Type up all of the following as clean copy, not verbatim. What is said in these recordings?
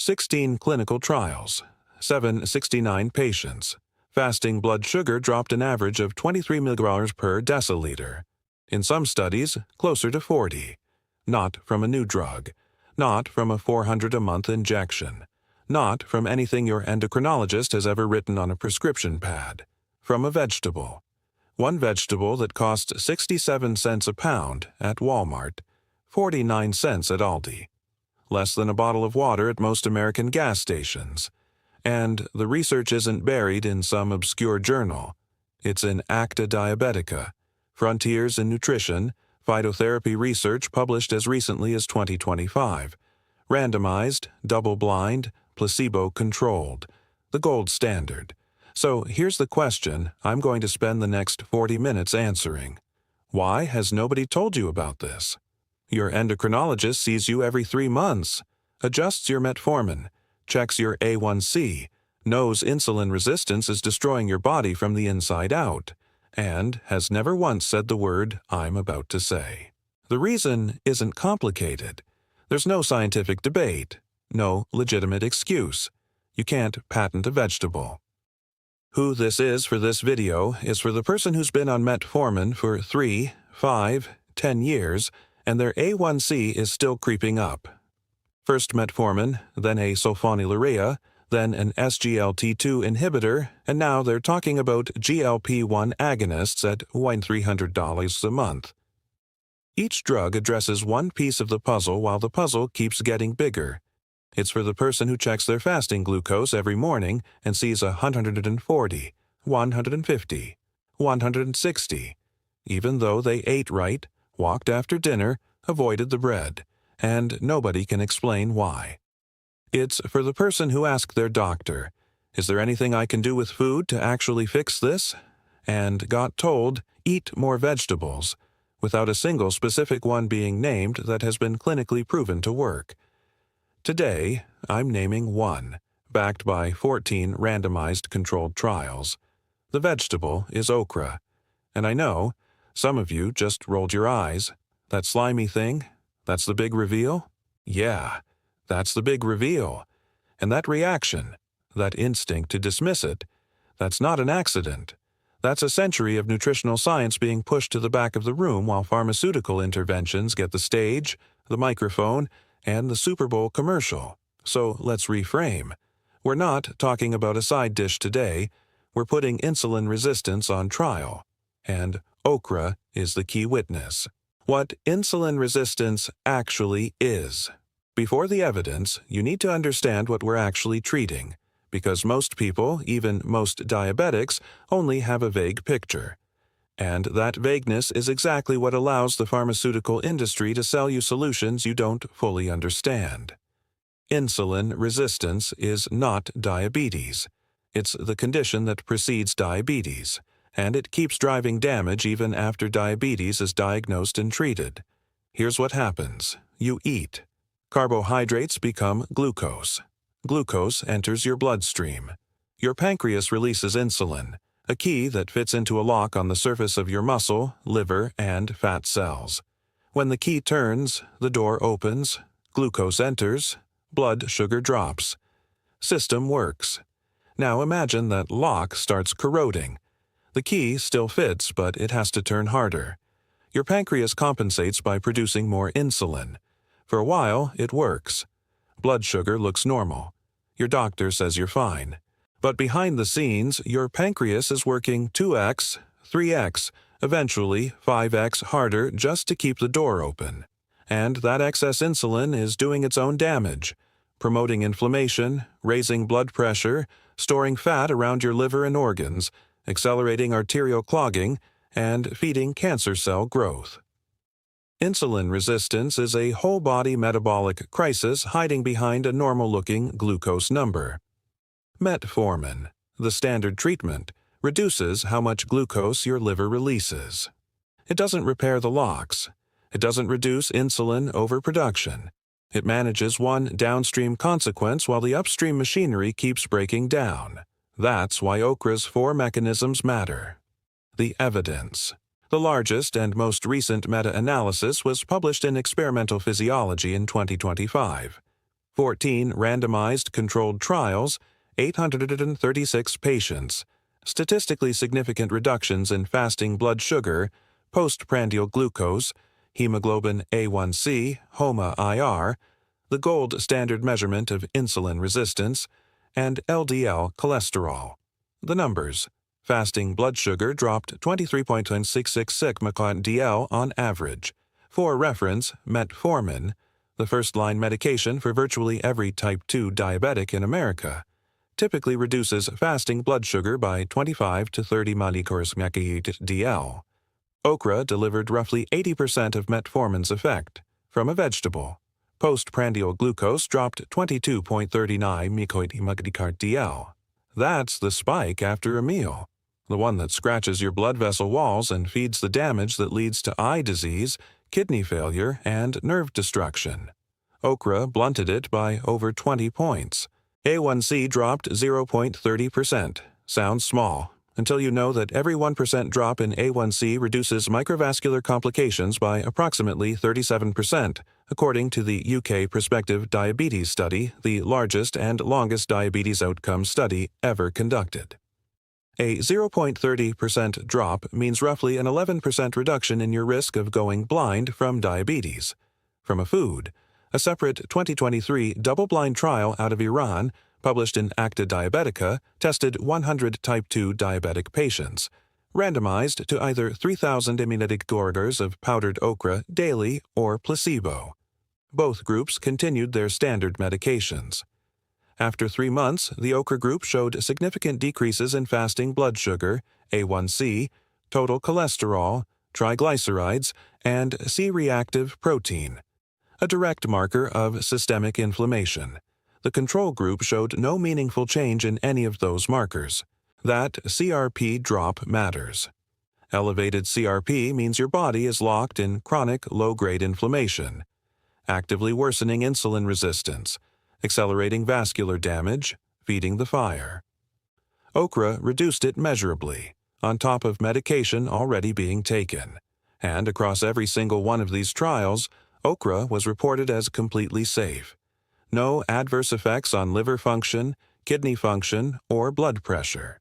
16 clinical trials, 769 patients. Fasting blood sugar dropped an average of 23 mg per deciliter. In some studies, closer to 40. Not from a new drug. Not from a $400 a month injection. Not from anything your endocrinologist has ever written on a prescription pad. From a vegetable. One vegetable that costs 67 cents a pound at Walmart, 49 cents at Aldi. Less than a bottle of water at most American gas stations. And the research isn't buried in some obscure journal. It's in Acta Diabetica, Frontiers in Nutrition, Phytotherapy Research published as recently as 2025. Randomized, double-blind, placebo-controlled. The gold standard. So here's the question I'm going to spend the next 40 minutes answering. Why has nobody told you about this? Your endocrinologist sees you every 3 months, adjusts your metformin, checks your A1C, knows insulin resistance is destroying your body from the inside out, and has never once said the word I'm about to say. The reason isn't complicated. There's no scientific debate, no legitimate excuse. You can't patent a vegetable. Who this is for this video is for the person who's been on metformin for 3, 5, 10 years, and their A1C is still creeping up. First metformin, then a sulfonylurea, then an SGLT2 inhibitor, and now they're talking about GLP-1 agonists at $300 a month. Each drug addresses one piece of the puzzle while the puzzle keeps getting bigger. It's for the person who checks their fasting glucose every morning and sees 140, 150, 160, even though they ate right, walked after dinner, avoided the bread, and nobody can explain why. It's for the person who asked their doctor, "Is there anything I can do with food to actually fix this?" and got told, "Eat more vegetables," without a single specific one being named that has been clinically proven to work. Today, I'm naming one, backed by 14 randomized controlled trials. The vegetable is okra. And I know, some of you just rolled your eyes. That slimy thing? That's the big reveal? Yeah, that's the big reveal. And that reaction, that instinct to dismiss it, that's not an accident. That's a century of nutritional science being pushed to the back of the room while pharmaceutical interventions get the stage, the microphone, and the Super Bowl commercial. So let's reframe. We're not talking about a side dish today. We're putting insulin resistance on trial. And okra is the key witness. What insulin resistance actually is. Before the evidence, you need to understand what we're actually treating, because most people, even most diabetics, only have a vague picture. And that vagueness is exactly what allows the pharmaceutical industry to sell you solutions you don't fully understand. Insulin resistance is not diabetes. It's the condition that precedes diabetes, and it keeps driving damage even after diabetes is diagnosed and treated. Here's what happens. You eat. Carbohydrates become glucose. Glucose enters your bloodstream. Your pancreas releases insulin, a key that fits into a lock on the surface of your muscle, liver, and fat cells. When the key turns, the door opens, glucose enters, blood sugar drops. System works. Now imagine that lock starts corroding. The key still fits, but it has to turn harder. Your pancreas compensates by producing more insulin. For a while, it works. Blood sugar looks normal. Your doctor says you're fine. But behind the scenes, your pancreas is working 2x, 3x, eventually 5x harder just to keep the door open. And that excess insulin is doing its own damage, promoting inflammation, raising blood pressure, storing fat around your liver and organs, accelerating arterial clogging, and feeding cancer cell growth. Insulin resistance is a whole-body metabolic crisis hiding behind a normal-looking glucose number. Metformin, the standard treatment, reduces how much glucose your liver releases. It doesn't repair the locks. It doesn't reduce insulin overproduction. It manages one downstream consequence while the upstream machinery keeps breaking down. That's why okra's 4 mechanisms matter. The evidence. The largest and most recent meta-analysis was published in Experimental Physiology in 2025. 14 randomized controlled trials, 836 patients, statistically significant reductions in fasting blood sugar, postprandial glucose, hemoglobin A1C, HOMA-IR, the gold standard measurement of insulin resistance, and LDL cholesterol. The numbers. Fasting blood sugar dropped 23.166 mcDL on average. For reference, Metformin, the first-line medication for virtually every type 2 diabetic in America, typically reduces fasting blood sugar by 25 to 30 mcDL. Okra delivered roughly 80% of metformin's effect from a vegetable. Postprandial glucose dropped 22.39 mcDL. That's the spike after a meal, the one that scratches your blood vessel walls and feeds the damage that leads to eye disease, kidney failure, and nerve destruction. Okra blunted it by over 20 points. A1C dropped 0.30%. Sounds small, until you know that every 1% drop in A1C reduces microvascular complications by approximately 37%, according to the UK Prospective Diabetes Study, the largest and longest diabetes outcome study ever conducted. A 0.30% drop means roughly an 11% reduction in your risk of going blind from diabetes. From a food, a separate 2023 double-blind trial out of Iran, published in Acta Diabetica, tested 100 type 2 diabetic patients, randomized to either 3,000 mg of powdered okra daily or placebo. Both groups continued their standard medications. After 3 months, the okra group showed significant decreases in fasting blood sugar, A1C, total cholesterol, triglycerides, and C-reactive protein, a direct marker of systemic inflammation. The control group showed no meaningful change in any of those markers. That CRP drop matters. Elevated CRP means your body is locked in chronic low-grade inflammation, actively worsening insulin resistance, accelerating vascular damage, feeding the fire. Okra reduced it measurably, on top of medication already being taken. And across every single one of these trials, okra was reported as completely safe. No adverse effects on liver function, kidney function, or blood pressure.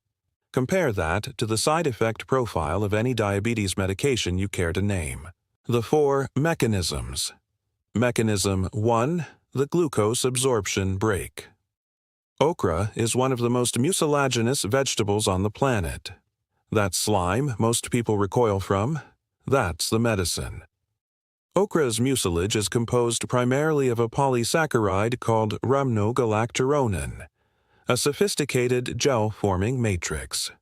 Compare that to the side effect profile of any diabetes medication you care to name. The 4 mechanisms. Mechanism 1. The glucose absorption brake. Okra is one of the most mucilaginous vegetables on the planet. That slime most people recoil from, that's the medicine. Okra's mucilage is composed primarily of a polysaccharide called rhamnogalacturonin, a sophisticated gel-forming matrix.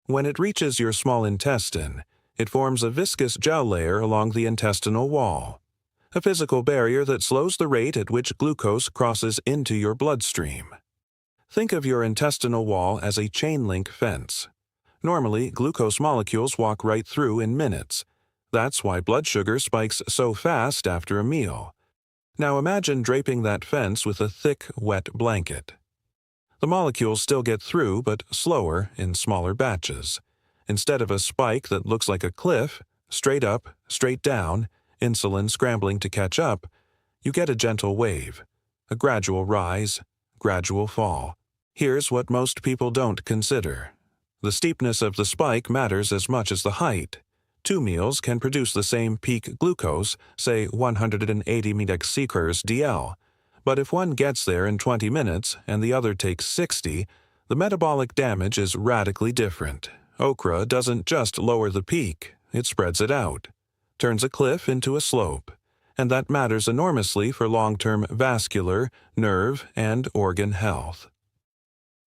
When it reaches your small intestine, it forms a viscous gel layer along the intestinal wall, a physical barrier that slows the rate at which glucose crosses into your bloodstream. Think of your intestinal wall as a chain-link fence. Normally, glucose molecules walk right through in minutes. That's why blood sugar spikes so fast after a meal. Now imagine draping that fence with a thick, wet blanket. The molecules still get through, but slower in smaller batches. Instead of a spike that looks like a cliff, straight up, straight down, insulin scrambling to catch up, you get a gentle wave, a gradual rise, gradual fall. Here's what most people don't consider. The steepness of the spike matters as much as the height. 2 meals can produce the same peak glucose, say 180 mg/dL, but if one gets there in 20 minutes and the other takes 60, the metabolic damage is radically different. Okra doesn't just lower the peak, it spreads it out, turns a cliff into a slope, and that matters enormously for long-term vascular, nerve, and organ health.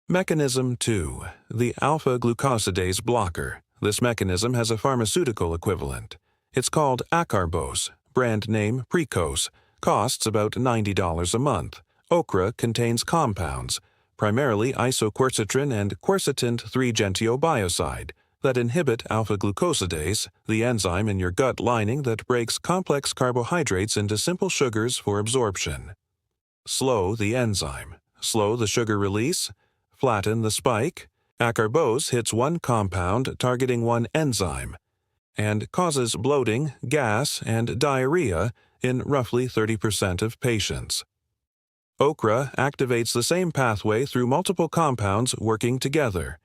Mechanism 2. The alpha-glucosidase blocker. This mechanism has a pharmaceutical equivalent. It's called acarbose, brand name Precose, costs about $90 a month. Okra contains compounds, primarily isoquercetin and quercetin 3-gentiobioside, that inhibit alpha-glucosidase, the enzyme in your gut lining that breaks complex carbohydrates into simple sugars for absorption. Slow the enzyme, slow the sugar release, flatten the spike. Acarbose hits one compound targeting one enzyme and causes bloating, gas, and diarrhea in roughly 30% of patients. Okra activates the same pathway through multiple compounds working together.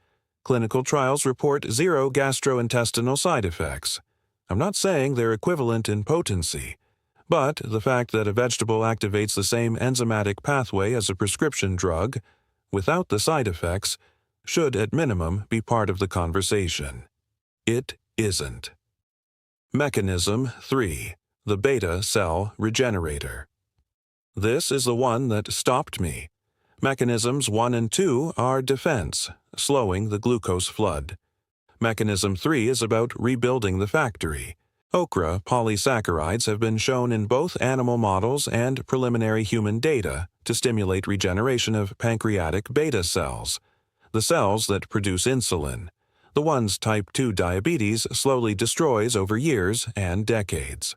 Clinical trials report 0 gastrointestinal side effects. I'm not saying they're equivalent in potency, but the fact that a vegetable activates the same enzymatic pathway as a prescription drug, without the side effects, should at minimum be part of the conversation. It isn't. Mechanism 3. The beta cell regenerator. This is the one that stopped me. Mechanisms 1 and 2 are defense, slowing the glucose flood. Mechanism 3 is about rebuilding the factory. Okra polysaccharides have been shown in both animal models and preliminary human data to stimulate regeneration of pancreatic beta cells, the cells that produce insulin, the ones type 2 diabetes slowly destroys over years and decades.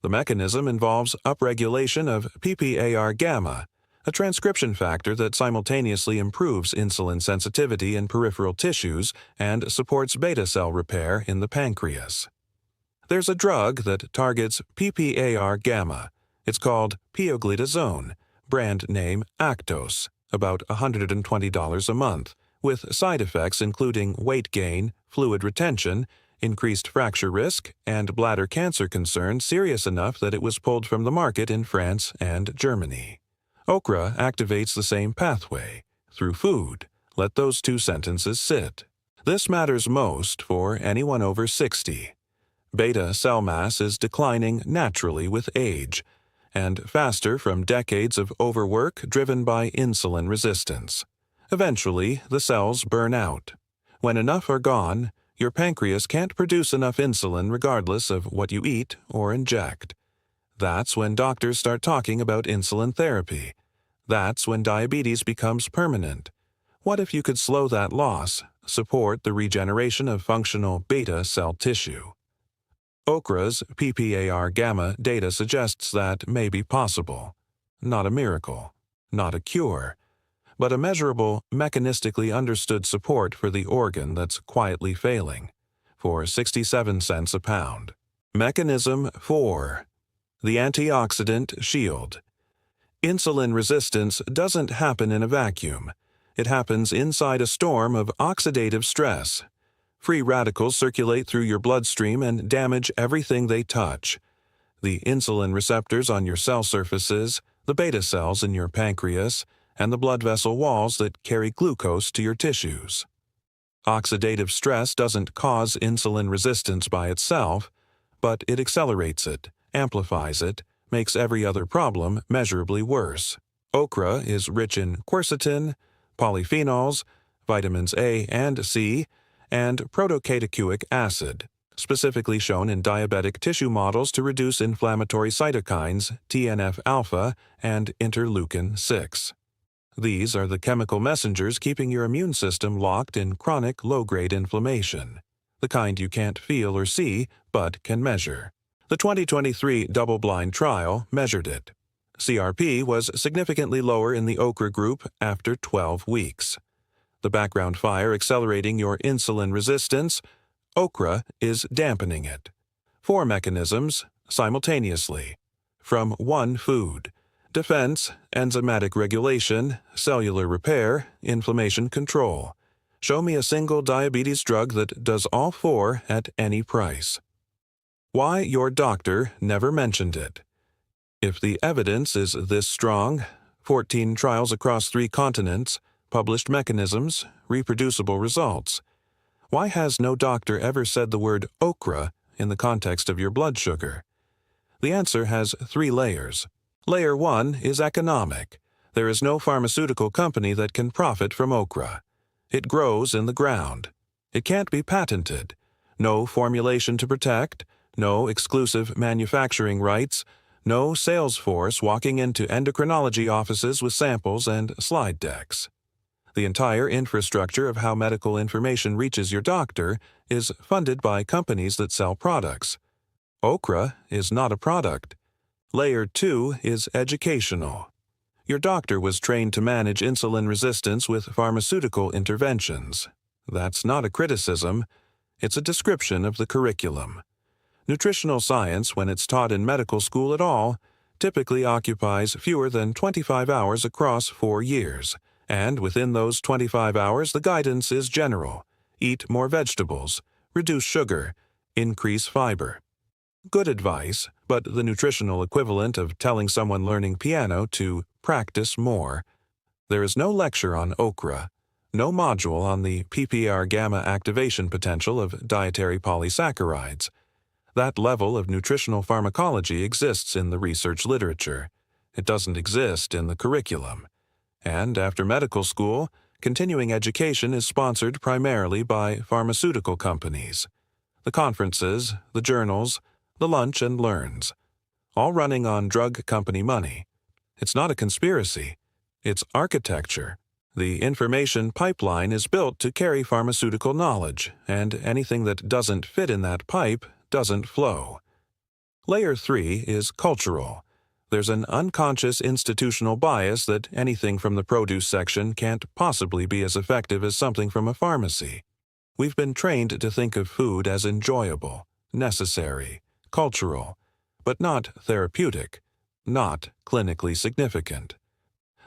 The mechanism involves upregulation of PPAR-gamma, a transcription factor that simultaneously improves insulin sensitivity in peripheral tissues and supports beta cell repair in the pancreas. There's a drug that targets PPAR-gamma. It's called pioglitazone, brand name Actos, about $120 a month, with side effects including weight gain, fluid retention, increased fracture risk, and bladder cancer concerns serious enough that it was pulled from the market in France and Germany. Okra activates the same pathway, through food. Let those two sentences sit. This matters most for anyone over 60. Beta cell mass is declining naturally with age, and faster from decades of overwork driven by insulin resistance. Eventually, the cells burn out. When enough are gone, your pancreas can't produce enough insulin regardless of what you eat or inject. That's when doctors start talking about insulin therapy. That's when diabetes becomes permanent. What if you could slow that loss, support the regeneration of functional beta cell tissue? Okra's PPAR-gamma data suggests that may be possible. Not a miracle, not a cure, but a measurable, mechanistically understood support for the organ that's quietly failing, for 67 cents a pound. Mechanism 4. The antioxidant shield. Insulin resistance doesn't happen in a vacuum. It happens inside a storm of oxidative stress. Free radicals circulate through your bloodstream and damage everything they touch. The insulin receptors on your cell surfaces, the beta cells in your pancreas, and the blood vessel walls that carry glucose to your tissues. Oxidative stress doesn't cause insulin resistance by itself, but it accelerates it, amplifies it, makes every other problem measurably worse. Okra is rich in quercetin, polyphenols, vitamins A and C, and protocatechuic acid, specifically shown in diabetic tissue models to reduce inflammatory cytokines TNF-alpha and interleukin-6. These are the chemical messengers keeping your immune system locked in chronic low-grade inflammation, the kind you can't feel or see but can measure. The 2023 double-blind trial measured it. CRP was significantly lower in the Okra group after 12 weeks. The background fire accelerating your insulin resistance, Okra is dampening it. 4 mechanisms simultaneously. From one food: defense, enzymatic regulation, cellular repair, inflammation control. Show me a single diabetes drug that does all 4 at any price. Why your doctor never mentioned it. If the evidence is this strong, 14 trials across 3 continents, published mechanisms, reproducible results, why has no doctor ever said the word okra in the context of your blood sugar? The answer has 3 layers. Layer 1 is economic. There is no pharmaceutical company that can profit from okra. It grows in the ground. It can't be patented. No formulation to protect, no exclusive manufacturing rights, no sales force walking into endocrinology offices with samples and slide decks. The entire infrastructure of how medical information reaches your doctor is funded by companies that sell products. Okra is not a product. Layer 2 is educational. Your doctor was trained to manage insulin resistance with pharmaceutical interventions. That's not a criticism. It's a description of the curriculum. Nutritional science, when it's taught in medical school at all, typically occupies fewer than 25 hours across 4 years, and within those 25 hours the guidance is general. Eat more vegetables, reduce sugar, increase fiber. Good advice, but the nutritional equivalent of telling someone learning piano to practice more. There is no lecture on okra, no module on the PPAR gamma activation potential of dietary polysaccharides. That level of nutritional pharmacology exists in the research literature. It doesn't exist in the curriculum. And after medical school, continuing education is sponsored primarily by pharmaceutical companies. The conferences, the journals, the lunch and learns, all running on drug company money. It's not a conspiracy. It's architecture. The information pipeline is built to carry pharmaceutical knowledge, and anything that doesn't fit in that pipe doesn't flow. Layer 3 is cultural. There's an unconscious institutional bias that anything from the produce section can't possibly be as effective as something from a pharmacy. We've been trained to think of food as enjoyable, necessary, cultural, but not therapeutic, not clinically significant.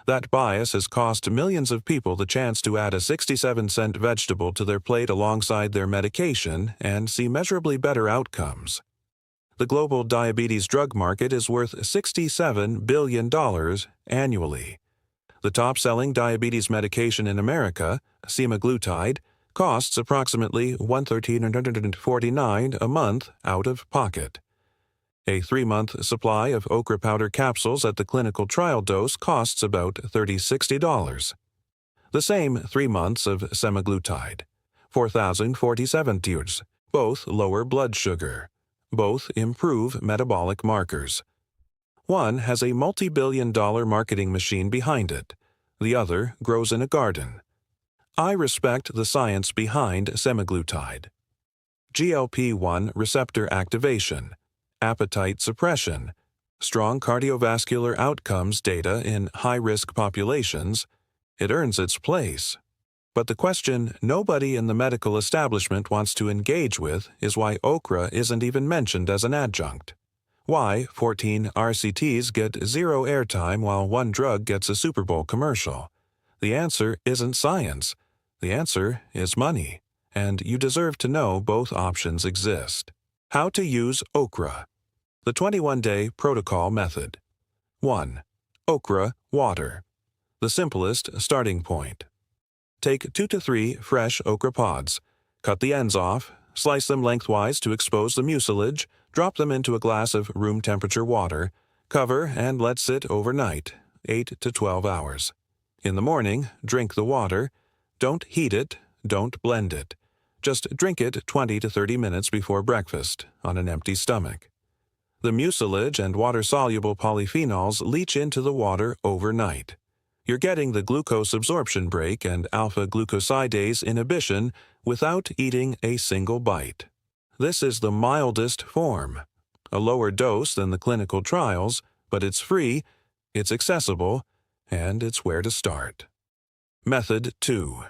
That bias has cost millions of people the chance to add a 67-cent vegetable to their plate alongside their medication and see measurably better outcomes. The global diabetes drug market is worth $67 billion annually. The top-selling diabetes medication in America, semaglutide, costs approximately $1,349 a month out of pocket. A 3-month supply of okra powder capsules at the clinical trial dose costs about $30–60. The same 3 months of semaglutide, $4,047, both lower blood sugar. Both improve metabolic markers. One has a multi-billion-dollar marketing machine behind it. The other grows in a garden. I respect the science behind semaglutide. GLP-1 receptor activation, appetite suppression, strong cardiovascular outcomes data in high-risk populations. It earns its place. But the question nobody in the medical establishment wants to engage with is why okra isn't even mentioned as an adjunct. Why 14 RCTs get zero airtime while one drug gets a Super Bowl commercial. The answer isn't science. The answer is money, and you deserve to know both options exist. How to use okra. The 21-day protocol method. 1. Okra water. The simplest starting point. Take 2 to 3 fresh okra pods. Cut the ends off, slice them lengthwise to expose the mucilage, drop them into a glass of room-temperature water, cover and let sit overnight, 8 to 12 hours. In the morning, drink the water. Don't heat it, don't blend it. Just drink it 20 to 30 minutes before breakfast, on an empty stomach. The mucilage and water-soluble polyphenols leach into the water overnight. You're getting the glucose absorption break and alpha-glucosidase inhibition without eating a single bite. This is the mildest form. A lower dose than the clinical trials, but it's free, it's accessible, and it's where to start. Method 2.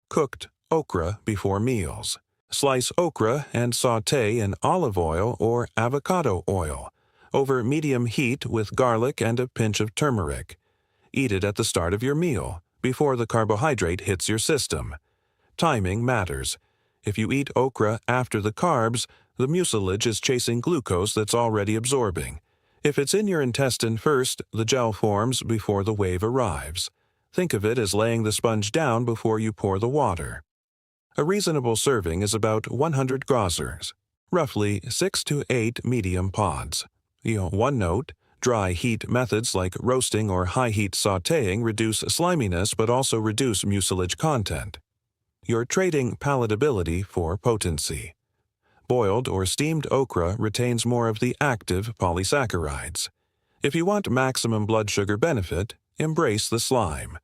Cooked okra before meals. Slice okra and sauté in olive oil or avocado oil, over medium heat with garlic and a pinch of turmeric. Eat it at the start of your meal, before the carbohydrate hits your system. Timing matters. If you eat okra after the carbs, the mucilage is chasing glucose that's already absorbing. If it's in your intestine first, the gel forms before the wave arrives. Think of it as laying the sponge down before you pour the water. A reasonable serving is about 100 grosers, roughly 6 to 8 medium pods. One note, dry heat methods like roasting or high-heat sautéing reduce sliminess but also reduce mucilage content. You're trading palatability for potency. Boiled or steamed okra retains more of the active polysaccharides. If you want maximum blood sugar benefit, embrace the slime.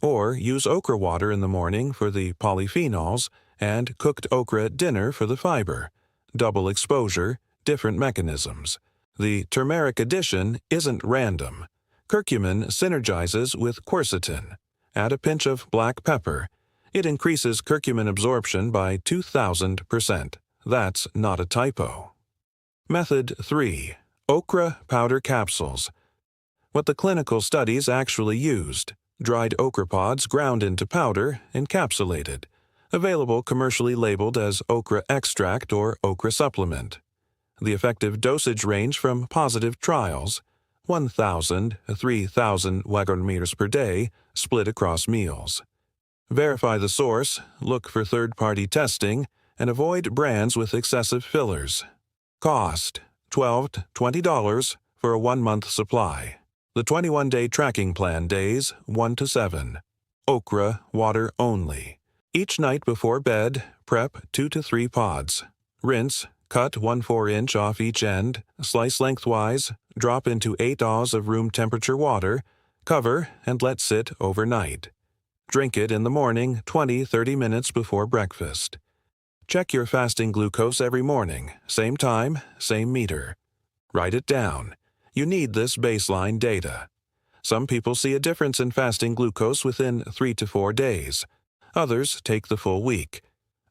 Or use okra water in the morning for the polyphenols and cooked okra at dinner for the fiber. Double exposure, different mechanisms. The turmeric addition isn't random. Curcumin synergizes with quercetin. Add a pinch of black pepper. It increases curcumin absorption by 2,000%. That's not a typo. Method 3. Okra powder capsules. What the clinical studies actually used: dried okra pods ground into powder, encapsulated, available commercially labeled as okra extract or okra supplement. The effective dosage range from positive trials: 1,000 to 3,000 micrograms per day, split across meals. Verify the source, look for third-party testing, and avoid brands with excessive fillers. Cost: $12 to $20 for a 1-month supply. The 21-day tracking plan days 1 to 7. Okra water only. Each night before bed, prep 2 to 3 pods. Rinse, cut 1/4 inch off each end, slice lengthwise, drop into 8 oz of room temperature water, cover, and let sit overnight. Drink it in the morning 20-30 minutes before breakfast. Check your fasting glucose every morning, same time, same meter. Write it down. You need this baseline data. Some people see a difference in fasting glucose within 3 to 4 days. Others take the full week.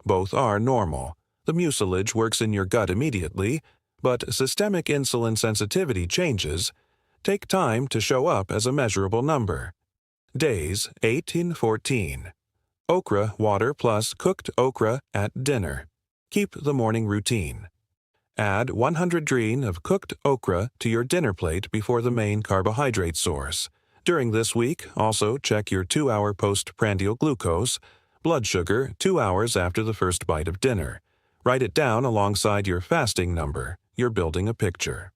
Both are normal. The mucilage works in your gut immediately, but systemic insulin sensitivity changes take time to show up as a measurable number. Days 18-14. Okra water plus cooked okra at dinner. Keep the morning routine. Add 100 green of cooked okra to your dinner plate before the main carbohydrate source. During this week, also check your 2-hour postprandial glucose, blood sugar 2 hours after the first bite of dinner. Write it down alongside your fasting number. You're building a picture.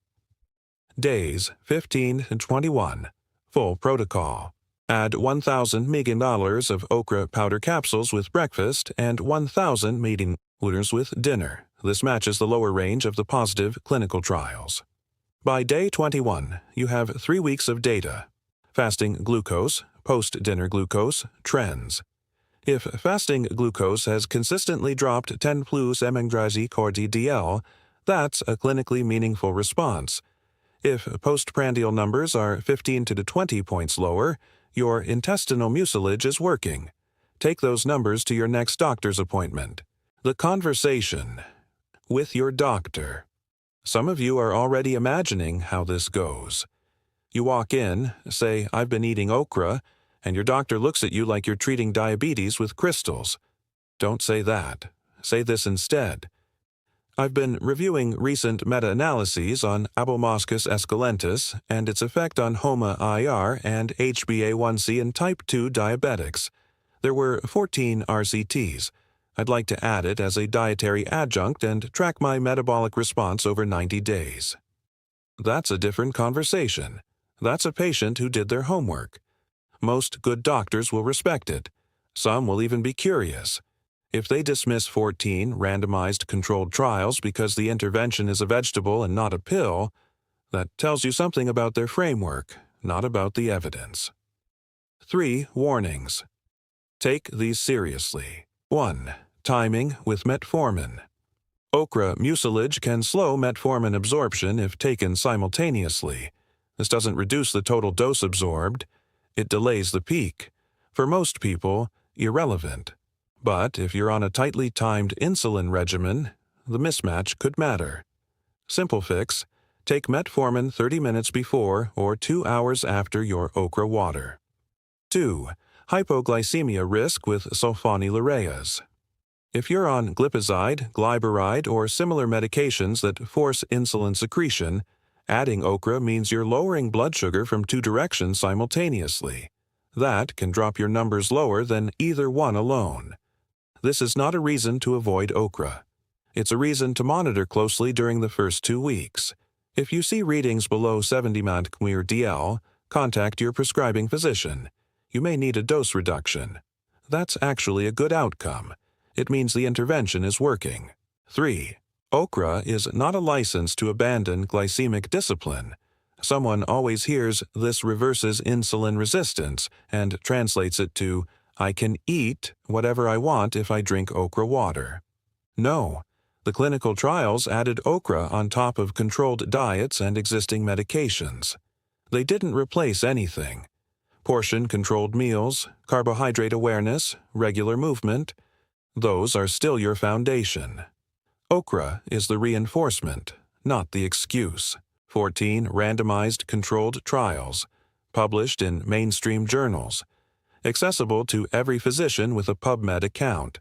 Days 15-21. Full protocol. Add 1,000 mg of okra powder capsules with breakfast and 1,000 mg with dinner. This matches the lower range of the positive clinical trials. By day 21, you have 3 weeks of data. Fasting glucose, post-dinner glucose, trends. If fasting glucose has consistently dropped 10 plus mg/dl, that's a clinically meaningful response. If postprandial numbers are 15 to 20 points lower, your intestinal mucilage is working. Take those numbers to your next doctor's appointment. The conversation with your doctor. Some of you are already imagining how this goes. You walk in, say, "I've been eating okra," and your doctor looks at you like you're treating diabetes with crystals. Don't say that. Say this instead: "I've been reviewing recent meta-analyses on Abomascus esculentus and its effect on HOMA-IR and HbA1c in type 2 diabetics. There were 14 RCTs. I'd like to add it as a dietary adjunct and track my metabolic response over 90 days. That's a different conversation. That's a patient who did their homework. Most good doctors will respect it. Some will even be curious. If they dismiss 14 randomized controlled trials because the intervention is a vegetable and not a pill, that tells you something about their framework, not about the evidence. 3 warnings. Take these seriously. 1. Timing with metformin. Okra mucilage can slow metformin absorption if taken simultaneously. This doesn't reduce the total dose absorbed. It delays the peak. For most people, irrelevant. But if you're on a tightly timed insulin regimen, the mismatch could matter. Simple fix: take metformin 30 minutes before or 2 hours after your okra water. 2. Hypoglycemia risk with sulfonylureas. If you're on glipizide, glyburide, or similar medications that force insulin secretion, adding okra means you're lowering blood sugar from 2 directions simultaneously. That can drop your numbers lower than either one alone. This is not a reason to avoid okra. It's a reason to monitor closely during the first 2 weeks. If you see readings below 70 mg/dl, contact your prescribing physician. You may need a dose reduction. That's actually a good outcome. It means the intervention is working. 3. Okra is not a license to abandon glycemic discipline. Someone always hears "this reverses insulin resistance" and translates it to "I can eat whatever I want if I drink okra water." No, the clinical trials added okra on top of controlled diets and existing medications. They didn't replace anything. Portion-controlled meals, carbohydrate awareness, regular movement, those are still your foundation. Okra is the reinforcement, not the excuse. 14 randomized controlled trials. published in mainstream journals, accessible to every physician with a PubMed account.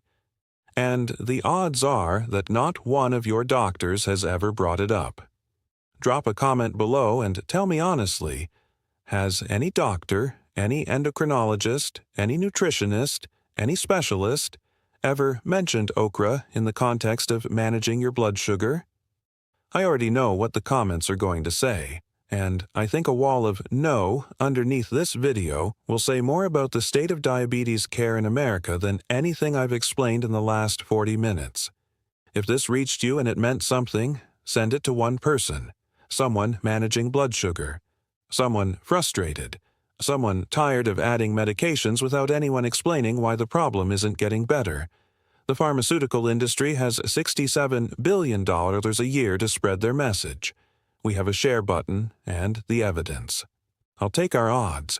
And the odds are that not one of your doctors has ever brought it up. Drop a comment below and tell me honestly, has any doctor, any endocrinologist, any nutritionist, any specialist ever mentioned okra in the context of managing your blood sugar? I already know what the comments are going to say, and I think a wall of no underneath this video will say more about the state of diabetes care in America than anything I've explained in the last 40 minutes. If this reached you and it meant something, send it to one person, someone managing blood sugar, someone frustrated, someone tired of adding medications without anyone explaining why the problem isn't getting better. The pharmaceutical industry has $67 billion a year to spread their message. We have a share button and the evidence. I'll take our odds.